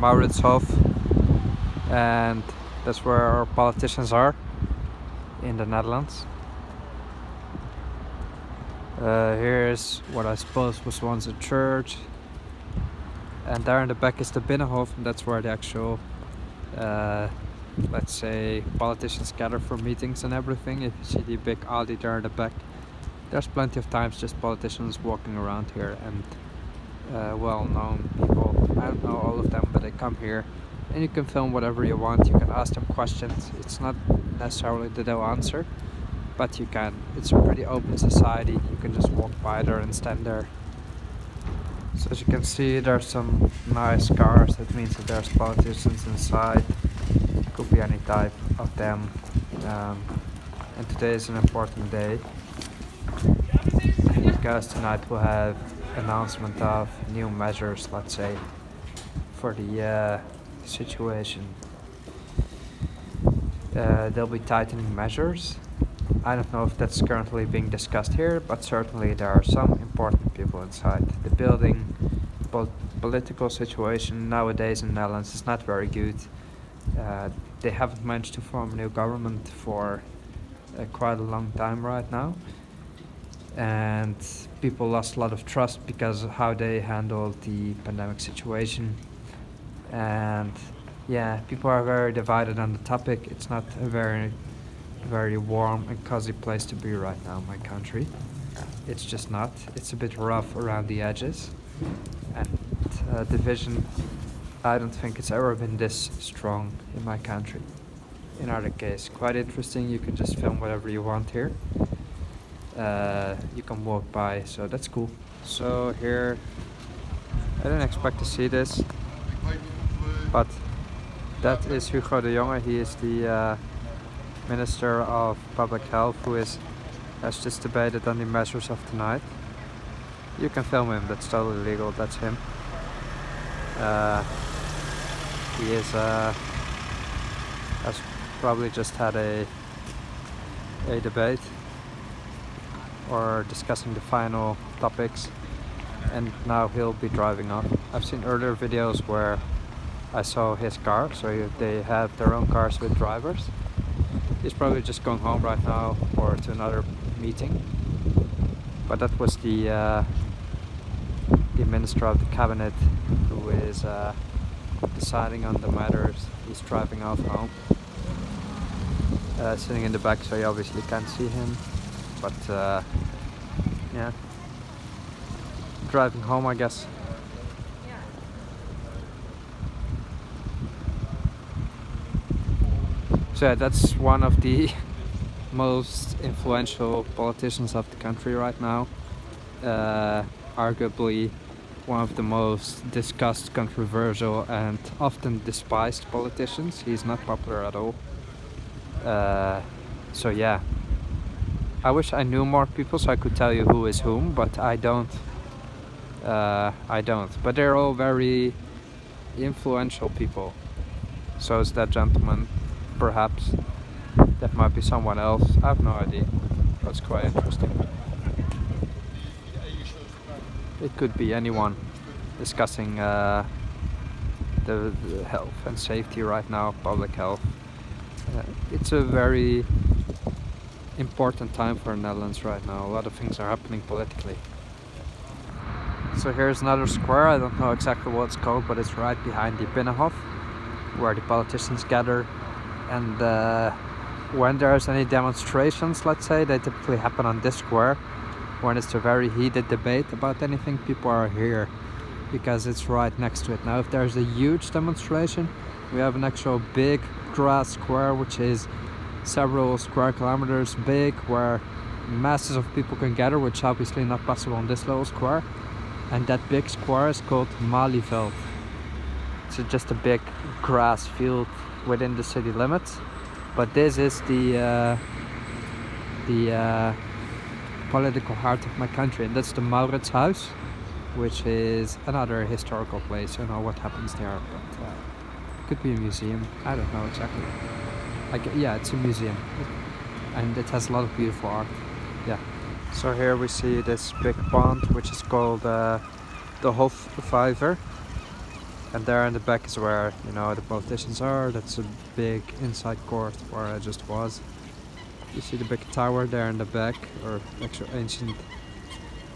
Mauritshof, and that's where our politicians are in the Netherlands. Here's what I suppose was once a church, and there in the back is the Binnenhof, and that's where the actual let's say politicians gather for meetings and everything. If you see the big Audi there in the back, there's plenty of times just politicians walking around here, and well-known people. I don't know all of them, but they come here and you can film whatever you want. You can ask them questions. It's not necessarily that they'll answer, but you can. It's a pretty open society. You can just walk by there and stand there. So as you can see, there's some nice cars. That means that there's politicians inside. Could be any type of them. And today is an important day because tonight we'll have announcement of new measures, let's say, for the situation. There'll be tightening measures. I don't know if that's currently being discussed here, but certainly there are some important people inside. The building, political situation nowadays in the Netherlands is not very good. They haven't managed to form a new government for quite a long time right now, and people lost a lot of trust because of how they handled the pandemic situation. And yeah, people are very divided on the topic. It's not a very warm and cozy place to be right now in my country. It's just not. It's a bit rough around the edges, and division, I don't think it's ever been this strong in my country. In either case, quite interesting. You can just film whatever you want here. You can walk by, so that's cool. So here, I didn't expect to see this, but that is Hugo de Jonge. He is the Minister of Public Health, who has just debated on the measures of tonight. You can film him, that's totally legal, that's him. He is has probably just had a debate or discussing the final topics, and now he'll be driving off. I've seen earlier videos where I saw his car, so they have their own cars with drivers. He's probably just going home right now or to another meeting. But that was the Minister of the Cabinet who is deciding on the matters. He's driving off home. Sitting in the back, so you obviously can't see him. But yeah, driving home, I guess. So yeah, that's one of the most influential politicians of the country right now. Arguably one of the most discussed, controversial and often despised politicians. He's not popular at all. So yeah, I wish I knew more people so I could tell you who is whom, but I don't. But they're all very influential people. So is that gentleman. Perhaps that might be someone else. I have no idea. That's quite interesting. It could be anyone discussing the health and safety right now, public health. It's a very important time for the Netherlands right now. A lot of things are happening politically. So here's another square. I don't know exactly what it's called, but it's right behind the Binnenhof, where the politicians gather. And when there's any demonstrations, let's say, they typically happen on this square. When it's a very heated debate about anything, people are here because it's right next to it. Now if there's a huge demonstration, we have an actual big grass square which is several square kilometers big, where masses of people can gather, which is obviously not possible in this little square. And that big square is called Malieveld. It's just a big grass field within the city limits, but this is the political heart of my country, and that's the Mauritshuis, which is another historical place. I don't know what happens there, but it could be a museum. I don't know exactly. Yeah, it's a museum, and it has a lot of beautiful art. Yeah. So here we see this big pond, which is called the Hofvijver. And there in the back is where, you know, the politicians are. That's a big inside court where I just was. You see the big tower there in the back, or actually ancient,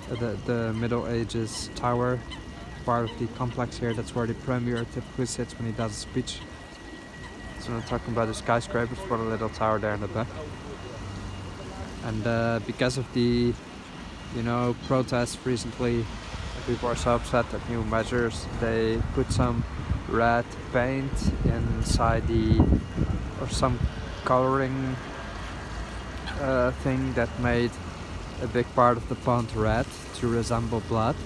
the Middle Ages tower, part of the complex here. That's where the premier typically sits when he does a speech. So I'm talking about the skyscrapers for the little tower there in the back. And because of the, you know, protests recently, people are so upset at new measures. They put some red paint inside or some coloring thing that made a big part of the pond red to resemble blood,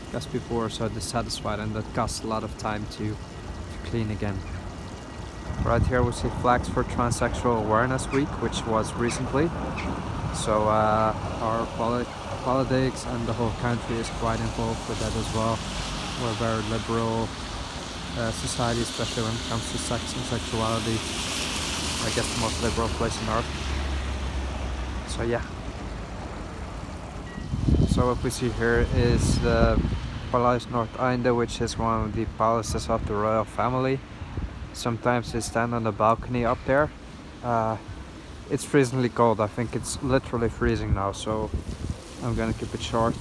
because people were so dissatisfied, and that cost a lot of time to clean again. Right here we see flags for Transsexual Awareness Week, which was recently. So our politics and the whole country is quite involved with that as well. We're a very liberal society, especially when it comes to sex and sexuality. I guess the most liberal place on earth. So yeah. So what we see here is the Paleis Noordeinde, which is one of the palaces of the royal family. Sometimes they stand on the balcony up there. It's freezingly cold. I think it's literally freezing now, so I'm gonna keep it short.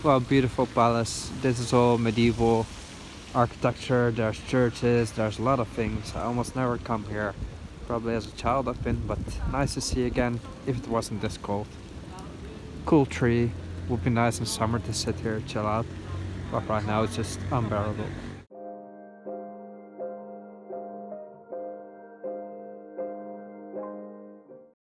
Well, beautiful palace. This is all medieval architecture. There's churches, there's a lot of things. I almost never come here. Probably as a child I've been, but nice to see again if it wasn't this cold. Cool tree. Would be nice in summer to sit here, chill out. But right now it's just unbearable.